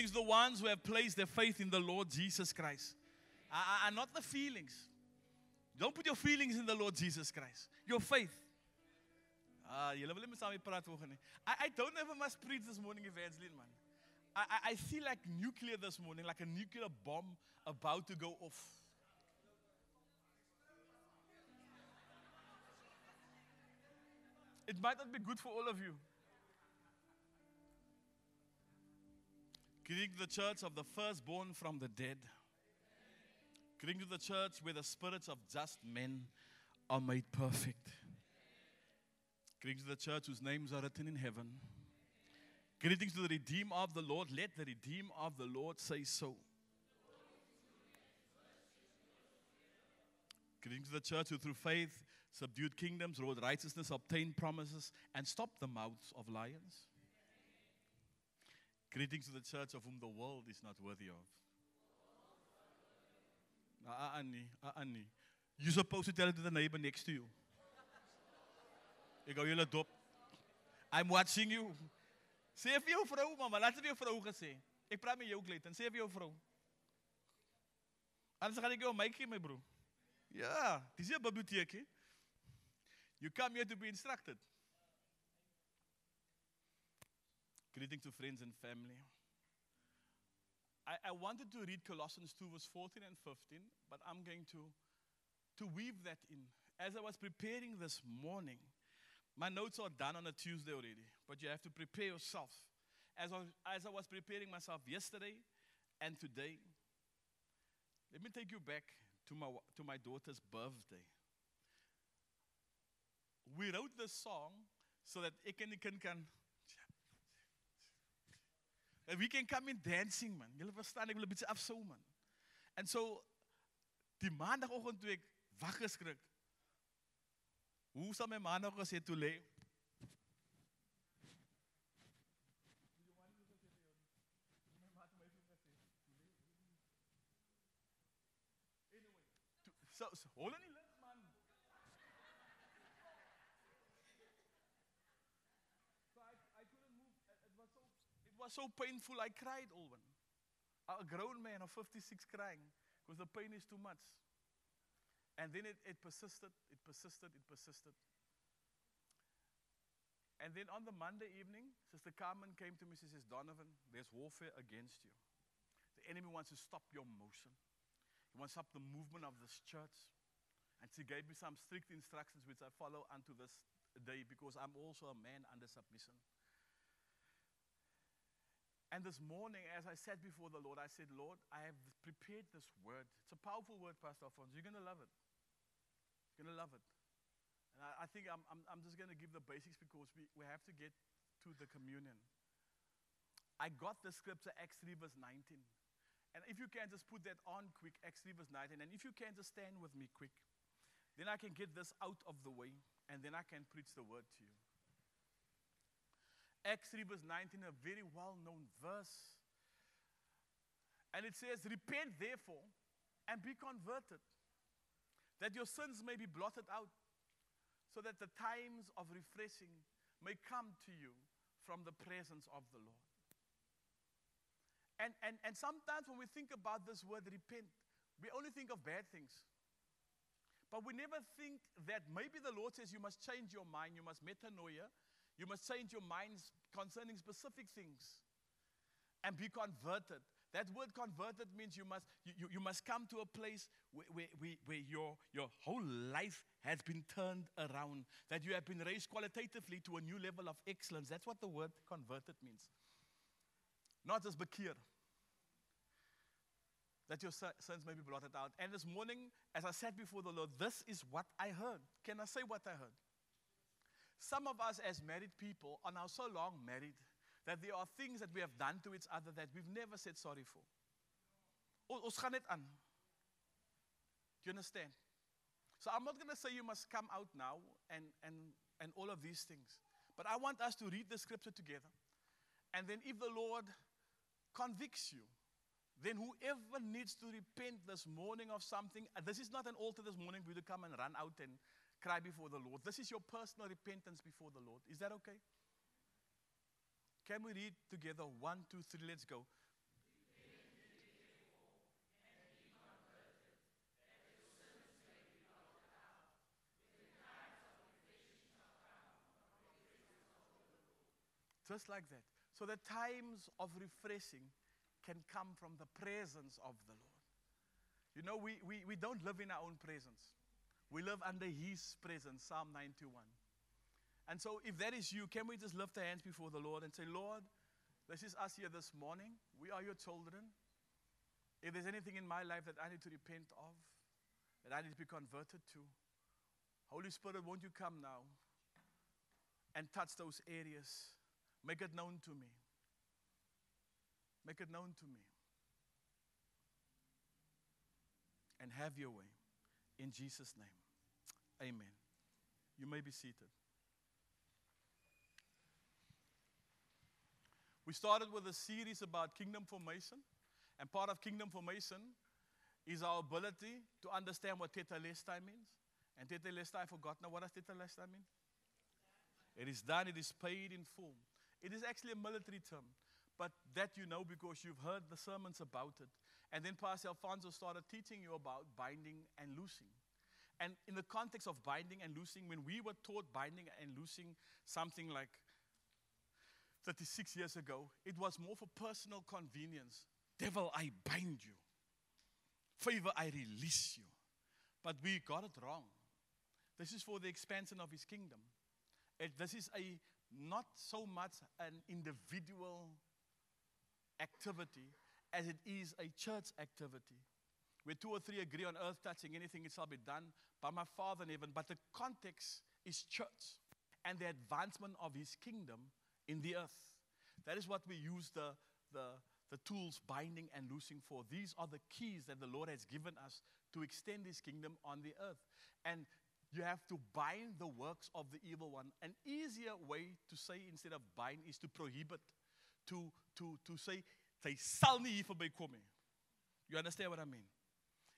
is the ones who have placed their faith in the Lord Jesus Christ. And not the feelings. Don't put your feelings in the Lord Jesus Christ. Your faith. Julle wil nie met saam praat vanoggend nie. I don't ever must preach this morning, Evangeline, man. I feel like nuclear this morning, like a nuclear bomb about to go off. It might not be good for all of you. Greeting to the church of the firstborn from the dead. Greeting to the church where the spirits of just men are made perfect. Greeting to the church whose names are written in heaven. Greetings to the Redeemer of the Lord. Let the Redeemer of the Lord say so. Greetings to the church who through faith subdued kingdoms, wrought righteousness, obtained promises, and stopped the mouths of lions. Greetings to the church of whom the world is not worthy of. Annie. You're supposed to tell it to the neighbor next to you. You go, you're a dope. I'm watching you. Sê vir jou vrou, mama, laat vir jou vrou gesê. Ek praat met jou kleed en sê vir jou vrou. Anders gaan ek jou mic gee, my bro. Ja, dis 'n biblioteek, hè. You come here to be instructed. Greetings to friends and family. I wanted to read Colossians 2 verse 14 and 15, but I'm going to weave that in. As I was preparing this morning, my notes are done on a Tuesday already, but you have to prepare yourself. As I was preparing myself yesterday and today, let me take you back to my daughter's birthday. We wrote this song so that we can come in dancing, man. Julle verstaan, ek wil 'n bietjie afsou, man. And so, die maandagoggend toe ek wakker skrik, hoe sal my maandag gesê toe lê? So hold on, man. So I couldn't move. It was so painful. I cried, Olwen. A grown man of 56 crying because the pain is too much. And then it persisted. And then on the Monday evening, Sister Carmen came to me. She says, Donovan, there's warfare against you. The enemy wants to stop your motion. He wants to stop the movement of this church. And she gave me some strict instructions which I follow unto this day because I'm also a man under submission. And this morning, as I sat before the Lord, I said, Lord, I have prepared this word. It's a powerful word, Pastor Alphonse. You're going to love it. You're going to love it. And I think I'm just going to give the basics because we have to get to the communion. I got the scripture, Acts 3 verse 19. And if you can just put that on quick, Acts 3 verse 19. And if you can just stand with me quick, then I can get this out of the way. And then I can preach the word to you. Acts 3 verse 19, a very well-known verse. And it says, repent therefore and be converted, that your sins may be blotted out, so that the times of refreshing may come to you from the presence of the Lord. And sometimes when we think about this word repent, we only think of bad things. But we never think that maybe the Lord says you must change your mind, you must metanoia, you must change your minds concerning specific things and be converted. That word converted means you must come to a place where your whole life has been turned around, that you have been raised qualitatively to a new level of excellence. That's what the word converted means. Not just bekeer. That your sins may be blotted out. And this morning, as I sat before the Lord, this is what I heard. Can I say what I heard? Some of us as married people are now so long married that there are things that we have done to each other that we've never said sorry for. Ons gaan net aan. Do you understand? So I'm not going to say you must come out now and all of these things. But I want us to read the scripture together. And then if the Lord convicts you, then whoever needs to repent this morning of something, this is not an altar this morning for you to come and run out and cry before the Lord. This is your personal repentance before the Lord. Is that okay? Can we read together? 1, 2, 3, let's go. Just like that. So the times of refreshing can come from the presence of the Lord. You know, we don't live in our own presence. We live under His presence, Psalm 91. And so if that is you, can we just lift our hands before the Lord and say, Lord, this is us here this morning. We are your children. If there's anything in my life that I need to repent of, that I need to be converted to, Holy Spirit, won't you come now and touch those areas? Make it known to me. Make it known to me. And have your way. In Jesus' name. Amen. You may be seated. We started with a series about kingdom formation. And part of kingdom formation is our ability to understand what tetelestai means. And tetelestai, I forgot now. What does tetelestai mean? It is done. It is paid in full. It is actually a military term. But that you know because you've heard the sermons about it. And then Pastor Alfonso started teaching you about binding and loosing. And in the context of binding and loosing, when we were taught binding and loosing something like 36 years ago, it was more for personal convenience. Devil, I bind you. Favor, I release you. But we got it wrong. This is for the expansion of His kingdom. This is not so much an individual activity as it is a church activity. Where 2 or 3 agree on earth touching anything, it shall be done by my Father in heaven. But the context is church and the advancement of His kingdom in the earth. That is what we use the tools binding and loosing for. These are the keys that the Lord has given us to extend His kingdom on the earth. And you have to bind the works of the evil one. An easier way to say instead of bind is to prohibit. To say, they sal nie hier verby kom nie. You understand what I mean?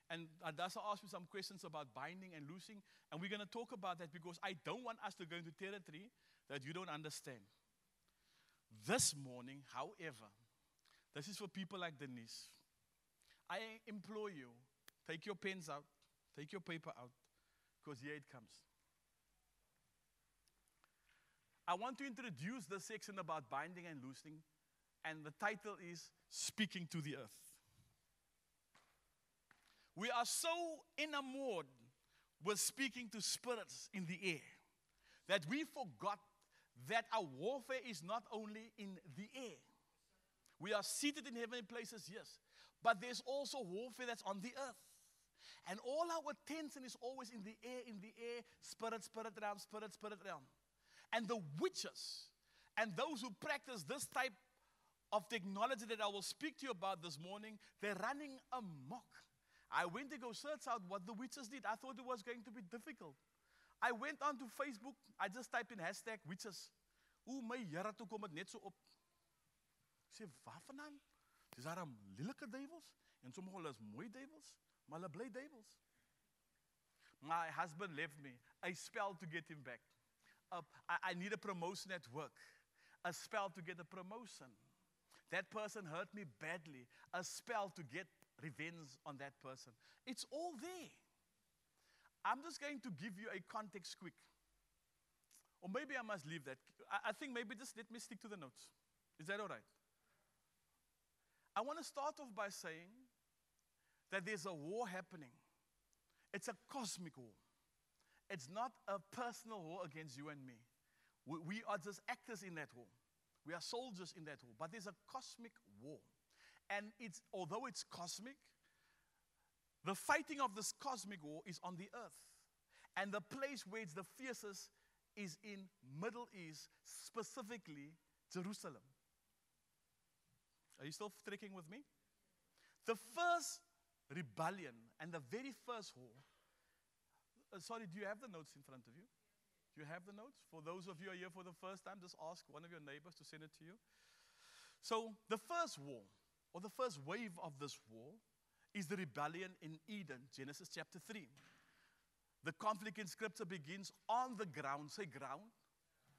And Adasa asked me some questions about binding and loosing. And we're going to talk about that because I don't want us to go into territory that you don't understand. This morning, however, this is for people like Denise. I implore you, take your pens out, take your paper out, because here it comes. I want to introduce the section about binding and loosing, and the title is Speaking to the Earth. We are so enamored with speaking to spirits in the air that we forgot that our warfare is not only in the air. We are seated in heavenly places, yes, but there's also warfare that's on the earth. And all our attention is always in the air, spirit realm. And the witches and those who practice this type of technology that I will speak to you about this morning, they're running amok. I went to go search out what the witches did. I thought it was going to be difficult. I went onto Facebook. I just typed in hashtag witches. My Here toe kom dit net so op. Sê, waarvandaan? Dis daar lelike duivels en sommige hulle is mooi duivels, maar hulle bly duivels. My husband left me. A spell to get him back. I need a promotion at work. A spell to get a promotion. That person hurt me badly. A spell to get revenge on that person. It's all there. I'm just going to give you a context quick. Or maybe I must leave that. I think maybe just let me stick to the notes. Is that all right? I want to start off by saying that there's a war happening. It's a cosmic war. It's not a personal war against you and me. We are just actors in that war. We are soldiers in that war. But there's a cosmic war. And although it's cosmic, the fighting of this cosmic war is on the earth. And the place where it's the fiercest is in Middle East, specifically Jerusalem. Are you still trekking with me? The first rebellion and the very first war. Sorry, do you have the notes in front of you? Do you have the notes? For those of you who are here for the first time, just ask one of your neighbors to send it to you. So the first war, or the first wave of this war, is the rebellion in Eden, Genesis chapter 3. The conflict in Scripture begins on the ground. Say ground.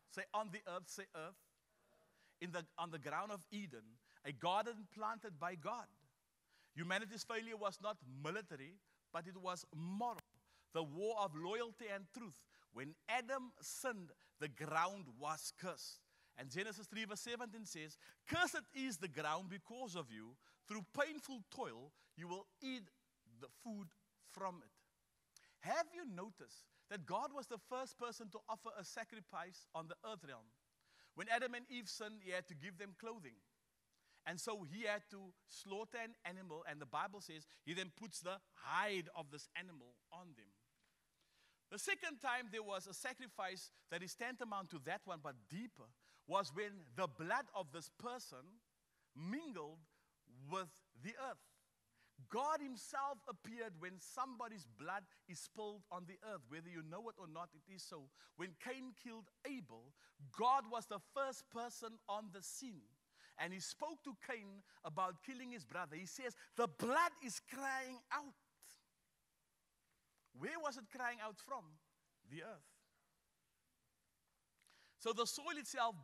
Say on the earth. Say earth. On the ground of Eden, a garden planted by God. Humanity's failure was not military, but it was moral. The war of loyalty and truth. When Adam sinned, the ground was cursed. And Genesis 3 verse 17 says, "Cursed is the ground because of you. Through painful toil, you will eat the food from it." Have you noticed that God was the first person to offer a sacrifice on the earth realm? When Adam and Eve sinned, he had to give them clothing. And so he had to slaughter an animal, and the Bible says he then puts the hide of this animal on them. The second time there was a sacrifice that is tantamount to that one, but deeper, was when the blood of this person mingled with the earth. God himself appeared when somebody's blood is spilled on the earth. Whether you know it or not, it is so. When Cain killed Abel, God was the first person on the scene. And he spoke to Cain about killing his brother. He says, the blood is crying out. Where was it crying out from? The earth. So the soil itself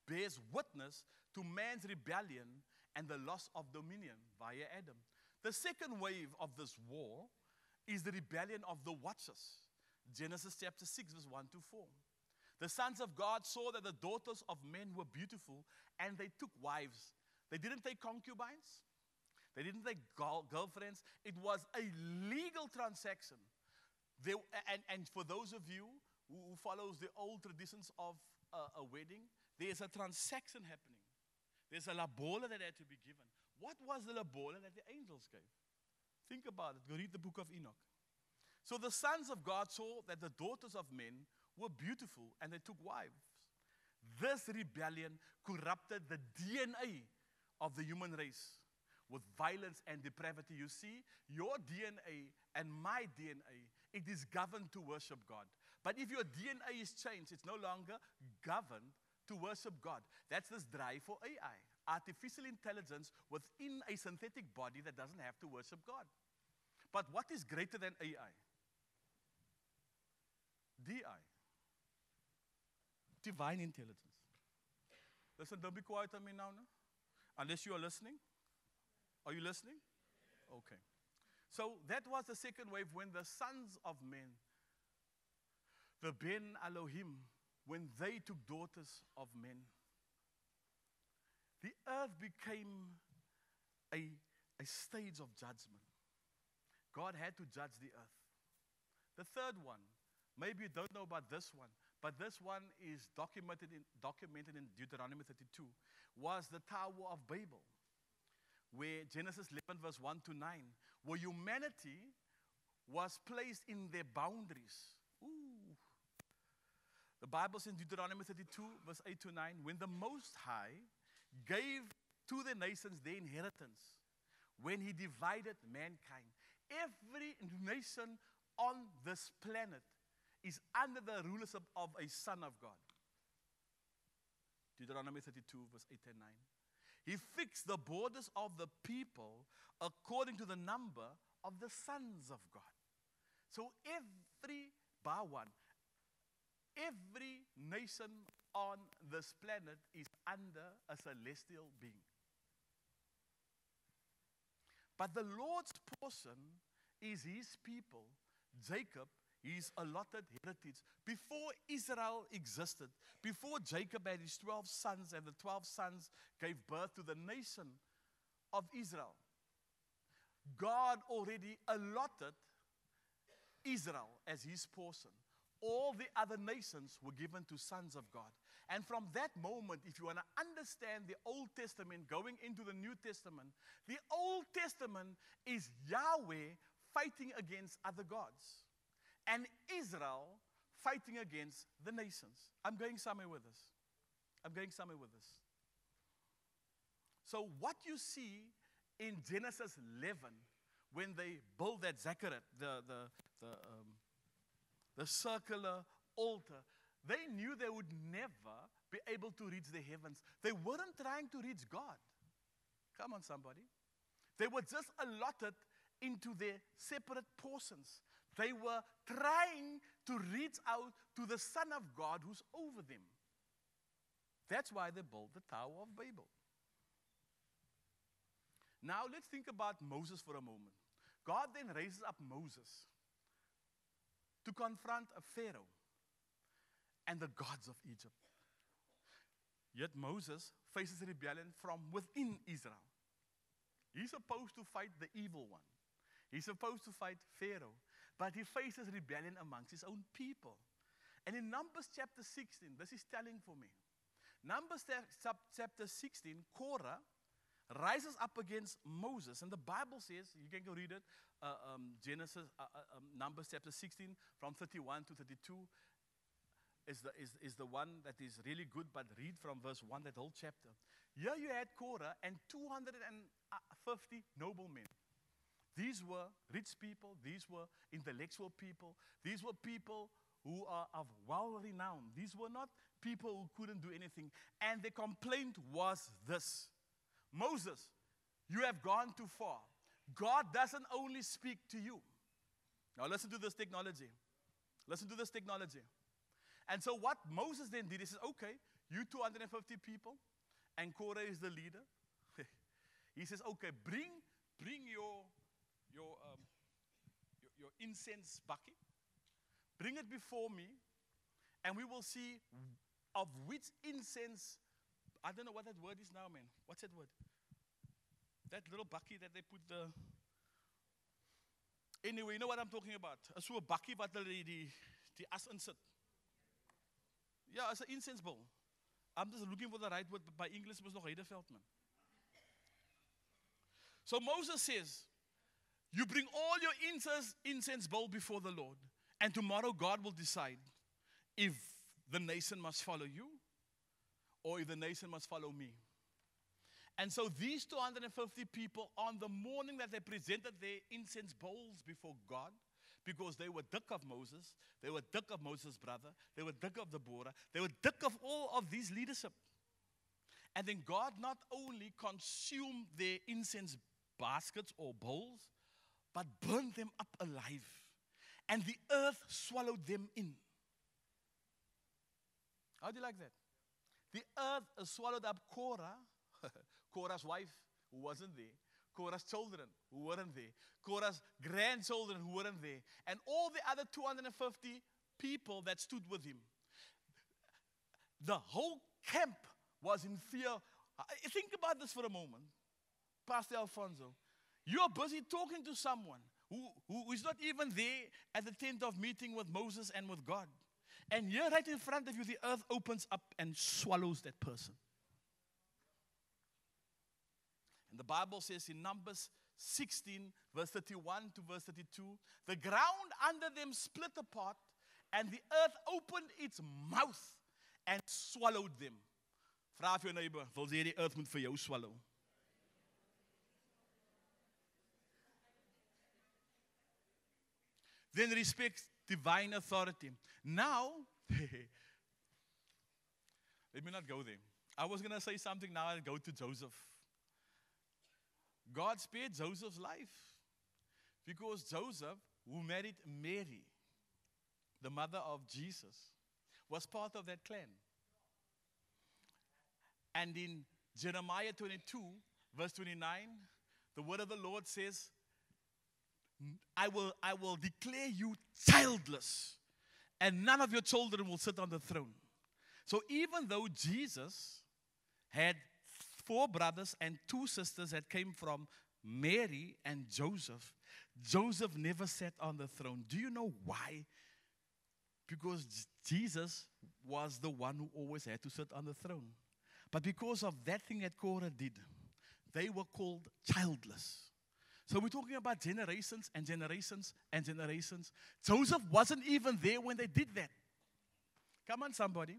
bears witness to man's rebellion and the loss of dominion via Adam. The second wave of this war is the rebellion of the watchers. Genesis chapter 6 verse 1 to 4. The sons of God saw that the daughters of men were beautiful, and they took wives. They didn't take concubines. They didn't take girlfriends. It was a legal transaction. And for those of you who follows the old traditions of a wedding, there's a transaction happening. There's a lobola that had to be given. What was the lobola that the angels gave? Think about it. Go read the book of Enoch. So the sons of God saw that the daughters of men were beautiful, and they took wives. This rebellion corrupted the DNA of the human race with violence and depravity. You see, your DNA and my DNA, it is governed to worship God. But if your DNA is changed, it's no longer governed to worship God. That's this drive for AI, artificial intelligence within a synthetic body that doesn't have to worship God. But what is greater than AI? DI. Divine intelligence. Listen, don't be quiet on me now, no? Unless you are listening. Are you listening? Okay. So that was the second wave when the sons of men, the Ben Elohim, when they took daughters of men, the earth became a stage of judgment. God had to judge the earth. The third one, maybe you don't know about this one, but this one is documented in Deuteronomy 32, was the Tower of Babel, where Genesis 11 verse 1 to 9, where humanity was placed in their boundaries. Ooh. The Bible says in Deuteronomy 32 verse 8 to 9, when the Most High gave to the nations their inheritance, when he divided mankind, every nation on this planet is under the rulership of a son of God. Deuteronomy 32 verse 8 and 9. He fixed the borders of the people according to the number of the sons of God. So every Bawan, every nation on this planet is under a celestial being. But the Lord's portion is his people, Jacob, his allotted heritage. Before Israel existed, before Jacob had his 12 sons and the 12 sons gave birth to the nation of Israel, God already allotted Israel as his portion. All the other nations were given to sons of God. And from that moment, if you want to understand the Old Testament going into the New Testament, the Old Testament is Yahweh fighting against other gods, and Israel fighting against the nations. I'm going somewhere with this. I'm going somewhere with this. So what you see in Genesis 11, when they build that zechariah, the circular altar, they knew they would never be able to reach the heavens. They weren't trying to reach God. Come on, somebody. They were just allotted into their separate portions. They were trying to reach out to the Son of God who's over them. That's why they built the Tower of Babel. Now let's think about Moses for a moment. God then raises up Moses to confront a Pharaoh and the gods of Egypt. Yet Moses faces rebellion from within Israel. He's supposed to fight the evil one. He's supposed to fight Pharaoh. But he faces rebellion amongst his own people. And in Numbers chapter 16, this is telling for me. Numbers chapter 16, Korah rises up against Moses. And the Bible says, you can go read it, Numbers chapter 16 from 31 to 32 is the one that is really good, but read from verse 1, that whole chapter. Here you had Korah and 250 noblemen. These were rich people, these were intellectual people, these were people who are of well-renowned. These were not people who couldn't do anything. And the complaint was this: Moses, you have gone too far. God doesn't only speak to you. Now listen to this technology. Listen to this technology. And so what Moses then did, he says, okay, you 250 people, and Korah is the leader. He says, okay, bring your incense bucket. Bring it before me, and we will see of which incense. I don't know what that word is now, man. What's that word? That little bucket that they put the. Anyway, you know what I'm talking about. So a bucket wat die as insit. Yeah, it's an incense bowl. I'm just looking for the right word, but my English was nog Heideveld, man. So Moses says, you bring all your incense bowl before the Lord, and tomorrow God will decide if the nation must follow you or if the nation must follow me. And so these 250 people, on the morning that they presented their incense bowls before God, because they were dik of Moses, they were dik of Moses' brother, they were dik of Deborah, they were dik of all of these leadership. And then God not only consumed their incense baskets or bowls, but burned them up alive. And the earth swallowed them in. How do you like that? The earth swallowed up Korah, Korah's wife, who wasn't there, Korah's children, who weren't there, Korah's grandchildren, who weren't there, and all the other 250 people that stood with him. The whole camp was in fear. Think about this for a moment, Pastor Alfonso. You are busy talking to someone who is not even there at the tent of meeting with Moses and with God. And here right in front of you, the earth opens up and swallows that person. And the Bible says in Numbers 16, verse 31 to verse 32, the ground under them split apart, and the earth opened its mouth and swallowed them. Vra vir jou neighbor, wil jy die earth moet vir jou swallow? Then respect divine authority. Now, let me not go there. I was going to say something, now I'll go to Joseph. God spared Joseph's life because Joseph, who married Mary, the mother of Jesus, was part of that clan. And in Jeremiah 22, verse 29, the word of the Lord says, I will declare you childless, and none of your children will sit on the throne. So even though Jesus had 4 brothers and 2 sisters that came from Mary and Joseph, Joseph never sat on the throne. Do you know why? Because Jesus was the one who always had to sit on the throne. But because of that thing that Korah did, they were called childless. So we're talking about generations and generations and generations. Joseph wasn't even there when they did that. Come on, somebody.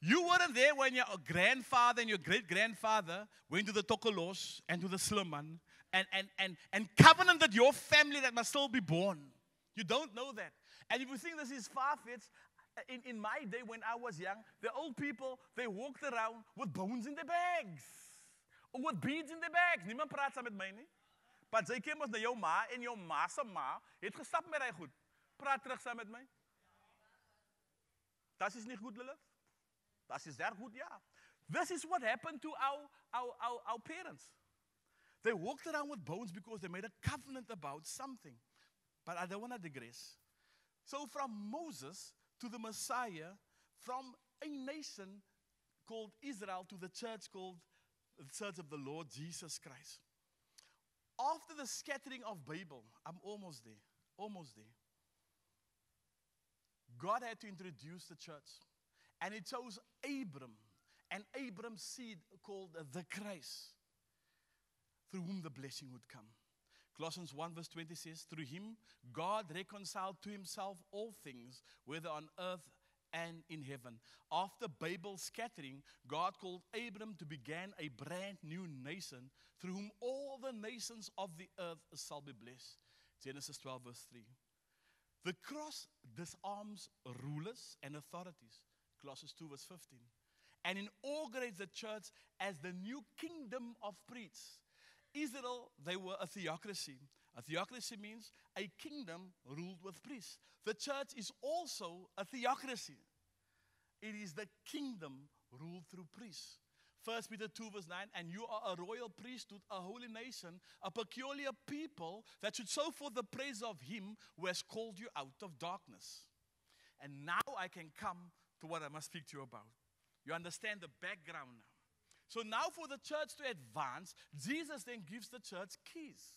You weren't there when your grandfather and your great-grandfather went to the Tokolos and to the Sliman and covenanted your family that must still be born. You don't know that. And if you think this is far-fetched, in my day when I was young, the old people, they walked around with bones in their bags. Or with beads in their bags. Niemand praat saam met my nie. But sy kiem ons na jou ma en jou ma se ma het gestap met hy goed. Praat terug saam met my. Das is nie goed, Lilith. Das is sehr goed, ja. This is what happened to our parents. They walked around with bones because they made a covenant about something. But I don't want to digress. So from Moses to the Messiah, from a nation called Israel to the church called the Church of the Lord Jesus Christ. After the scattering of Babel, I'm almost there. God had to introduce the church. And he chose Abram, and Abram's seed called the Christ, through whom the blessing would come. Colossians 1 verse 20 says, through him, God reconciled to himself all things, whether on earth and in heaven. After Babel's scattering, God called Abram to begin a brand new nation, through whom all the nations of the earth shall be blessed. Genesis 12 verse 3. The cross disarms rulers and authorities. Colossians 2 verse 15. And inaugurates the church as the new kingdom of priests. Israel, they were a theocracy. A theocracy means a kingdom ruled with priests. The church is also a theocracy. It is the kingdom ruled through priests. 1 Peter 2 verse 9, and you are a royal priesthood, a holy nation, a peculiar people that should show forth the praise of him who has called you out of darkness. And now I can come to what I must speak to you about. You understand the background now. So now for the church to advance, Jesus then gives the church keys.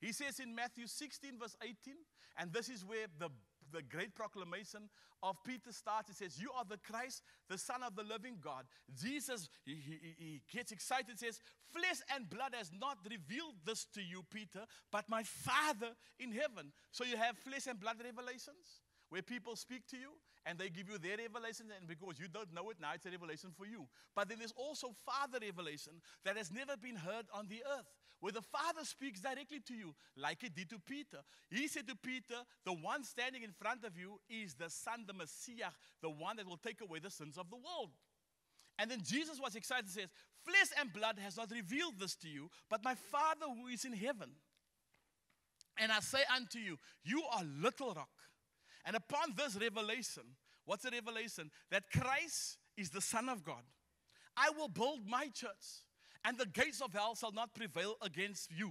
He says in Matthew 16 verse 18, and this is where the great proclamation of Peter starts. He says, you are the Christ, the Son of the living God. Jesus, he gets excited, says, flesh and blood has not revealed this to you, Peter, but my Father in heaven. So you have flesh and blood revelations, where people speak to you and they give you their revelation, and because you don't know it, now it's a revelation for you. But then there's also Father revelation that has never been heard on the earth, where the Father speaks directly to you, like he did to Peter. He said to Peter, the one standing in front of you is the Son, the Messiah, the one that will take away the sins of the world. And then Jesus was excited and says, flesh and blood has not revealed this to you, but my Father who is in heaven. And I say unto you, you are little rock. And upon this revelation, what's the revelation? That Christ is the Son of God. I will build my church, and the gates of hell shall not prevail against you.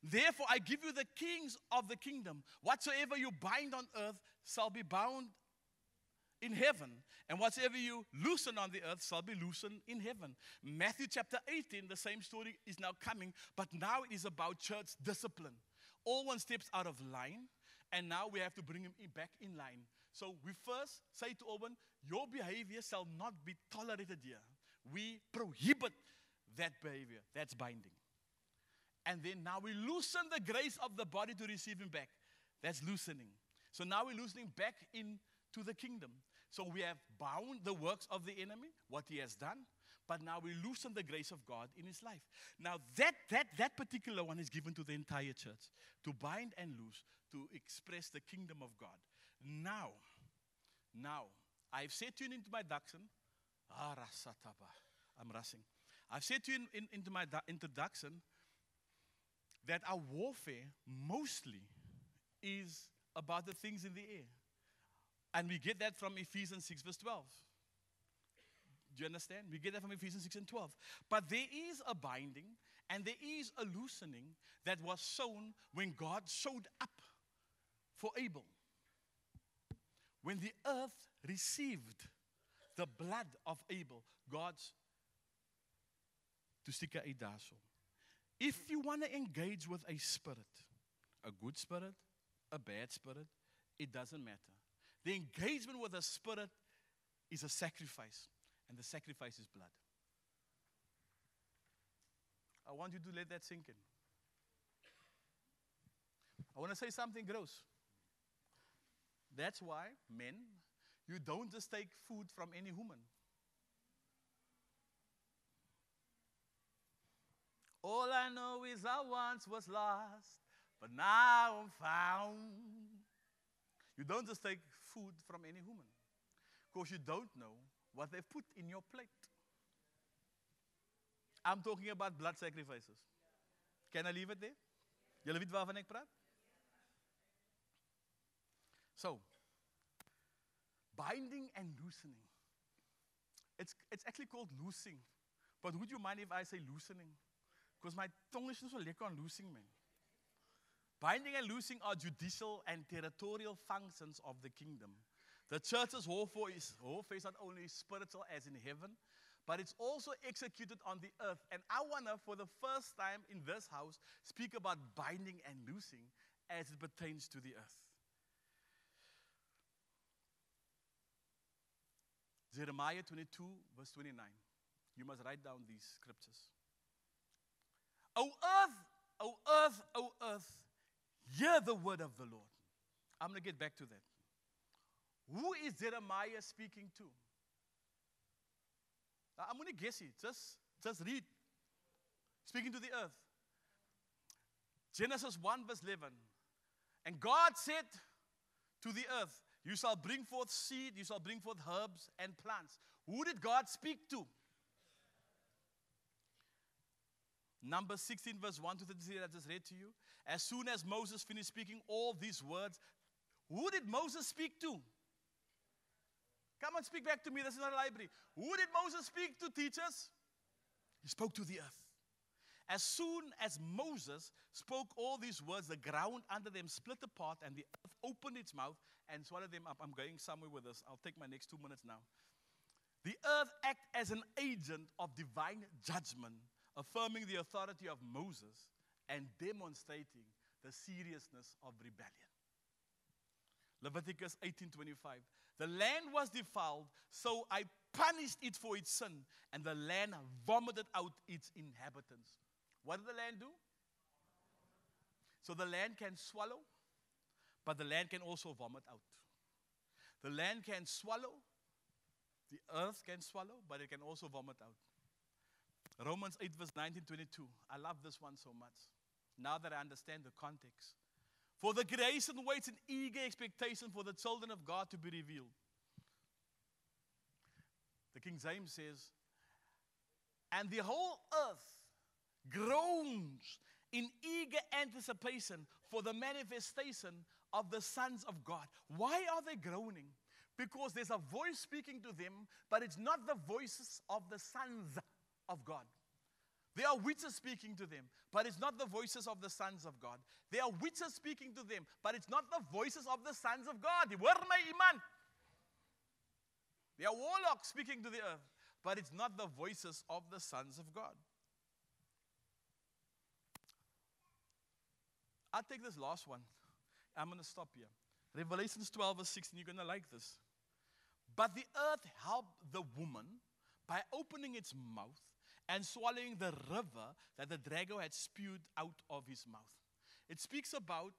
Therefore, I give you the kings of the kingdom. Whatsoever you bind on earth shall be bound in heaven, and whatsoever you loosen on the earth shall be loosened in heaven. Matthew chapter 18, the same story is now coming, but now it is about church discipline. All one steps out of line, and now we have to bring him back in line. So we first say to Owen, your behavior shall not be tolerated here. We prohibit that behavior. That's binding. And then now we loosen the grace of the body to receive him back. That's loosening. So now we're loosening back into the kingdom. So we have bound the works of the enemy, what he has done, but now we loosen the grace of God in his life. Now that particular one is given to the entire church, to bind and loose, to express the kingdom of God. Now, I've said to you in introduction, I'm rushing. I've said to you into my introduction that our warfare mostly is about the things in the air. And we get that from Ephesians 6 verse 12. Do you understand? We get that from Ephesians 6 and 12. But there is a binding and there is a loosening that was shown when God showed up for Abel. When the earth received the blood of Abel, God's tustika idaso. If you want to engage with a spirit, a good spirit, a bad spirit, it doesn't matter. The engagement with a spirit is a sacrifice, and the sacrifice is blood. I want you to let that sink in. I want to say something gross. That's why, men, you don't just take food from any woman. All I know is I once was lost, but now I'm found. You don't just take food from any woman, because you don't know what they've put in your plate. I'm talking about blood sacrifices. Can I leave it there? Julle weet waarvan ek praat? So, binding and loosening. It's actually called loosing. But would you mind if I say loosening? Because my tongue is not so lekker on loosing, man. Binding and loosing are judicial and territorial functions of the kingdom. The church's warfare is not only spiritual as in heaven, but it's also executed on the earth. And I want to, for the first time in this house, speak about binding and loosing as it pertains to the earth. Jeremiah 22, verse 29. You must write down these scriptures. O earth, O earth, O earth, hear the word of the Lord. I'm going to get back to that. Who is Jeremiah speaking to? Now, I'm going to guess it. Just read. Speaking to the earth. Genesis 1 verse 11. And God said to the earth, you shall bring forth seed, you shall bring forth herbs and plants. Who did God speak to? Numbers 16 verse 1 to 33 that I just read to you. As soon as Moses finished speaking all these words, who did Moses speak to? Come on, speak back to me. This is not a library. Who did Moses speak to, teachers? He spoke to the earth. As soon as Moses spoke all these words, the ground under them split apart and the earth opened its mouth and swallowed them up. I'm going somewhere with this. I'll take my next 2 minutes now. The earth acted as an agent of divine judgment, affirming the authority of Moses and demonstrating the seriousness of rebellion. Leviticus 18:25. The land was defiled, so I punished it for its sin, and the land vomited out its inhabitants. What did the land do? So the land can swallow, but the land can also vomit out. The land can swallow, the earth can swallow, but it can also vomit out. Romans 8 verse 19-22. I love this one so much. Now that I understand the context. For the creation waits in eager expectation for the children of God to be revealed. The King James says, and the whole earth groans in eager anticipation for the manifestation of the sons of God. Why are they groaning? Because there's a voice speaking to them, but it's not the voices of the sons of God. There are witches speaking to them, but it's not the voices of the sons of God. There are witches speaking to them, but it's not the voices of the sons of God. Hoor my iman. There are warlocks speaking to the earth, but it's not the voices of the sons of God. I'll take this last one. I'm going to stop here. Revelations 12 verse 16, you're going to like this. But the earth helped the woman by opening its mouth and swallowing the river that the dragon had spewed out of his mouth. It speaks about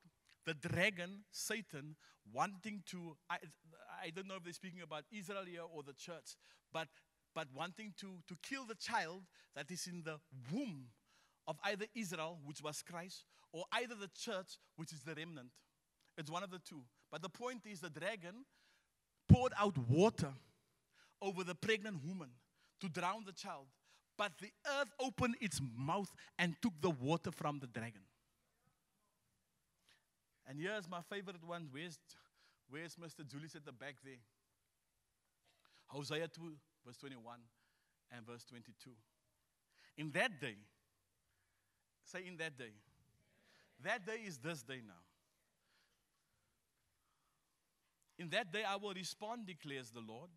the dragon, Satan, wanting to, I don't know if they're speaking about Israel here or the church, but wanting to kill the child that is in the womb of either Israel, which was Christ, or either the church, which is the remnant. It's one of the two. But the point is the dragon poured out water over the pregnant woman to drown the child. But the earth opened its mouth and took the water from the dragon. And here's my favorite one. Where's Mr. Julius at the back there? Hosea 2, verse 21 and verse 22. In that day, say in that day. That day is this day now. In that day I will respond, declares the Lord.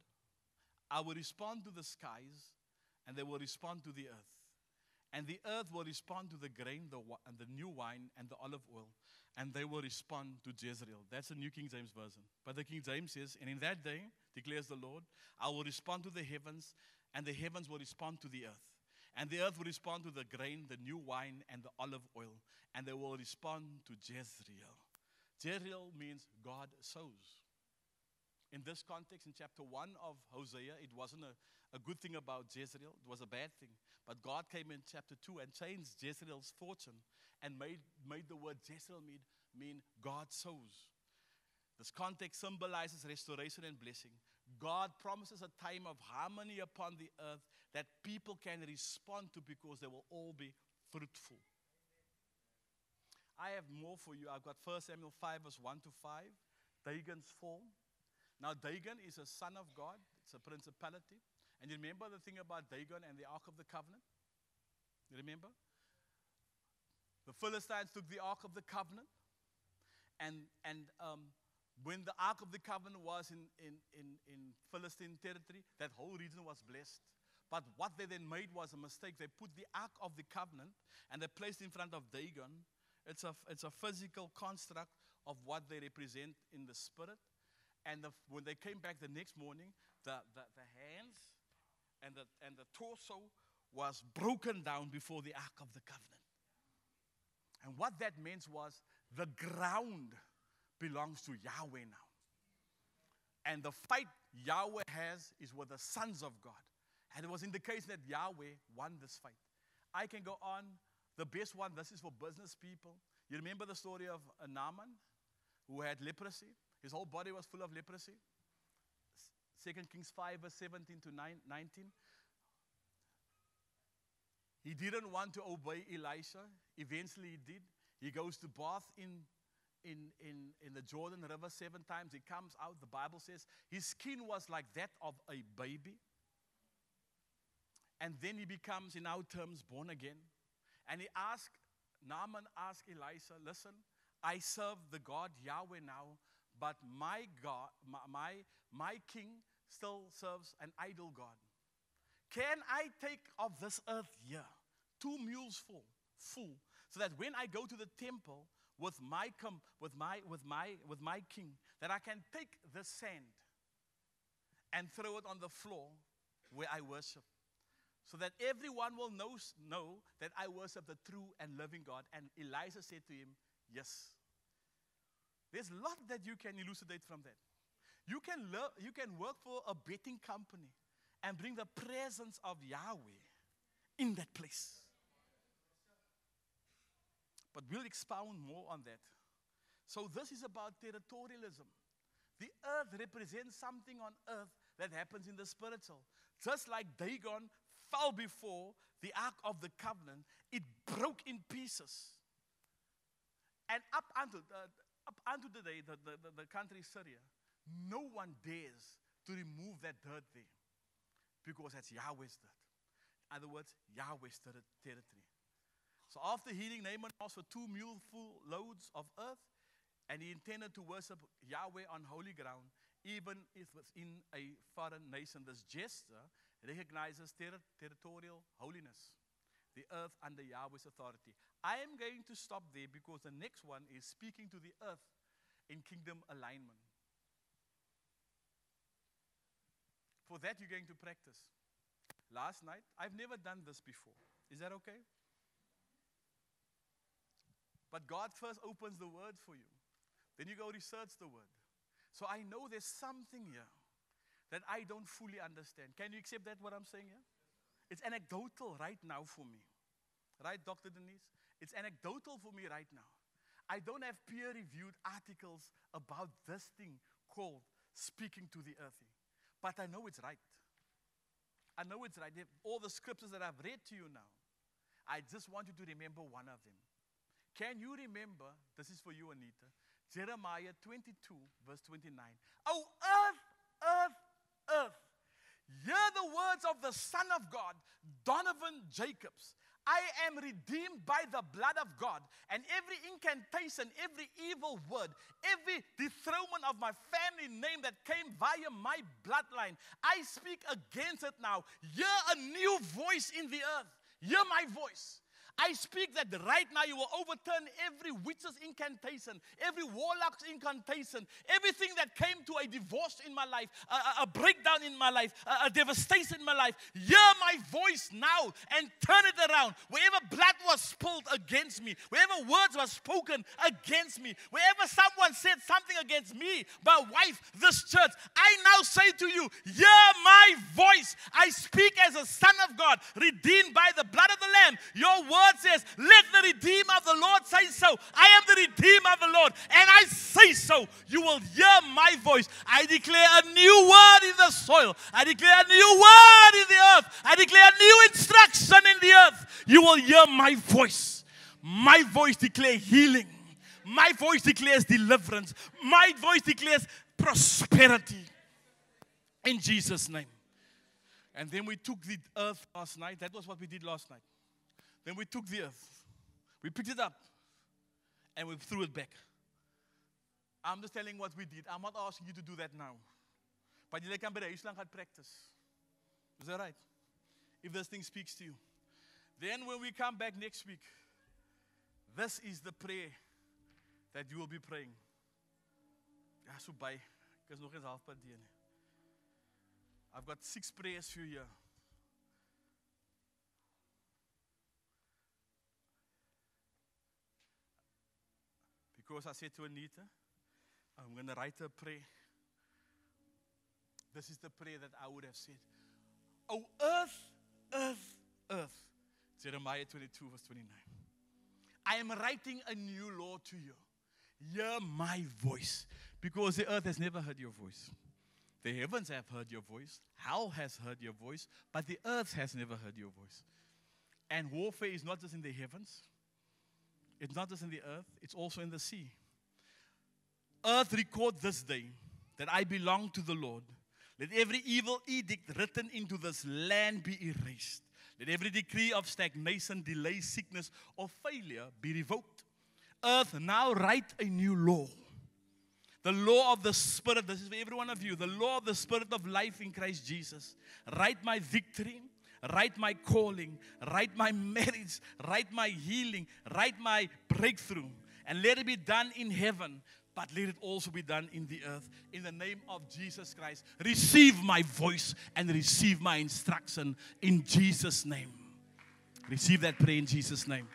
I will respond to the skies, and they will respond to the earth. And the earth will respond to the grain, and the new wine, and the olive oil. And they will respond to Jezreel. That's the New King James Version. But the King James says, and in that day, declares the Lord, I will respond to the heavens, and the heavens will respond to the earth. And the earth will respond to the grain, the new wine, and the olive oil. And they will respond to Jezreel. Jezreel means God sows. In this context, in chapter 1 of Hosea, it wasn't a good thing about Jezreel. It was a bad thing. But God came in chapter 2 and changed Jezreel's fortune and made the word Jezreel mean God sows. This context symbolizes restoration and blessing. God promises a time of harmony upon the earth that people can respond to because they will all be fruitful. I have more for you. I've got 1 Samuel 5 verse 1 to 5. Dagon's fall. Now Dagon is a son of God. It's a principality. And you remember the thing about Dagon and the Ark of the Covenant? You remember? The Philistines took the Ark of the Covenant. And when the Ark of the Covenant was in Philistine territory, that whole region was blessed. But what they then made was a mistake. They put the Ark of the Covenant and they placed it in front of Dagon. It's a physical construct of what they represent in the spirit. And when they came back the next morning, the hands and the torso was broken down before the Ark of the Covenant. And what that meant was the ground belongs to Yahweh now. And the fight Yahweh has is with the sons of God. And it was indication that Yahweh won this fight. I can go on. The best one, this is for business people. You remember the story of Naaman, who had leprosy? His whole body was full of leprosy. 2 Kings 5, verse 17 to 19. He didn't want to obey Elisha. Eventually he did. He goes to bath in the Jordan River 7 times. He comes out, the Bible says, his skin was like that of a baby. And then he becomes, in our terms, born again. And Naaman asked Elisha, listen, I serve the God Yahweh now, but my God, my king still serves an idol God. Can I take of this earth here 2 mules full, so that when I go to the temple with my king, that I can take the sand and throw it on the floor where I worship, so that everyone will know that I worship the true and living God? And Elisha said to him, yes. There's a lot that you can elucidate from that. You can work for a betting company and bring the presence of Yahweh in that place. But we'll expound more on that. So this is about territorialism. The earth represents something on earth that happens in the spiritual. Just like Dagon fell before the Ark of the Covenant, it broke in pieces. And up unto today, the country Syria, no one dares to remove that dirt there, because that's Yahweh's dirt. In other words, Yahweh's territory. So after healing, Naaman asked for 2 muleful loads of earth, and he intended to worship Yahweh on holy ground, even if within a foreign nation. This gesture recognizes territorial holiness, the earth under Yahweh's authority. I am going to stop there because the next one is speaking to the earth in kingdom alignment. For that, you're going to practice. Last night, I've never done this before. Is that okay? But God first opens the word for you. Then you go research the word. So I know there's something here that I don't fully understand. Can you accept that, what I'm saying here? It's anecdotal right now for me. Right, Dr. Denise? It's anecdotal for me right now. I don't have peer-reviewed articles about this thing called speaking to the earthy. But I know it's right. I know it's right. All the scriptures that I've read to you now, I just want you to remember one of them. Can you remember, this is for you, Anita, Jeremiah 22, verse 29. Oh, earth, earth, earth, hear the words of the Son of God, Donovan Jacobs. I am redeemed by the blood of God, and every incantation, every evil word, every dethronement of my family name that came via my bloodline, I speak against it now. Hear a new voice in the earth. Hear my voice. I speak that right now you will overturn every witch's incantation, every warlock's incantation, everything that came to a divorce in my life, a breakdown in my life, a devastation in my life. Hear my voice now and turn it around. Wherever blood was spilled against me, wherever words were spoken against me, wherever someone said something against me, my wife, this church, I now say to you, hear my voice. I speak as a son of God, redeemed by the blood of the Lamb. Your word says, let the Redeemer of the Lord say so. I am the Redeemer of the Lord, and I say so. You will hear my voice. I declare a new word in the soil. I declare a new word in the earth. I declare a new instruction in the earth. You will hear my voice. My voice declares healing. My voice declares deliverance. My voice declares prosperity. In Jesus' name. And then we took the earth last night. That was what we did last night. Then we took the earth, we picked it up, and we threw it back. I'm just telling what we did. I'm not asking you to do that now. But you can be there. You still can practice. Is that right? if this thing speaks to you. Then when we come back next week, this is the prayer that you will be praying. Ja, so by. Ek is nog eens halfpad deur. I've got 6 prayers for you here. Because I said to Anita, I'm going to write a prayer. This is the prayer that I would have said. Oh, earth, earth, earth. Jeremiah 22, verse 29. I am writing a new law to you. Hear my voice. Because the earth has never heard your voice. The heavens have heard your voice. Hell has heard your voice. But the earth has never heard your voice. And warfare is not just in the heavens. It's not just in the earth. It's also in the sea. Earth, record this day that I belong to the Lord. Let every evil edict written into this land be erased. Let every decree of stagnation, delay, sickness, or failure be revoked. Earth, now write a new law. The law of the Spirit, this is for every one of you, the law of the Spirit of life in Christ Jesus. Write my victory, write my calling, write my marriage, write my healing, write my breakthrough. And let it be done in heaven, but let it also be done in the earth. In the name of Jesus Christ, receive my voice and receive my instruction in Jesus' name. Receive that prayer in Jesus' name.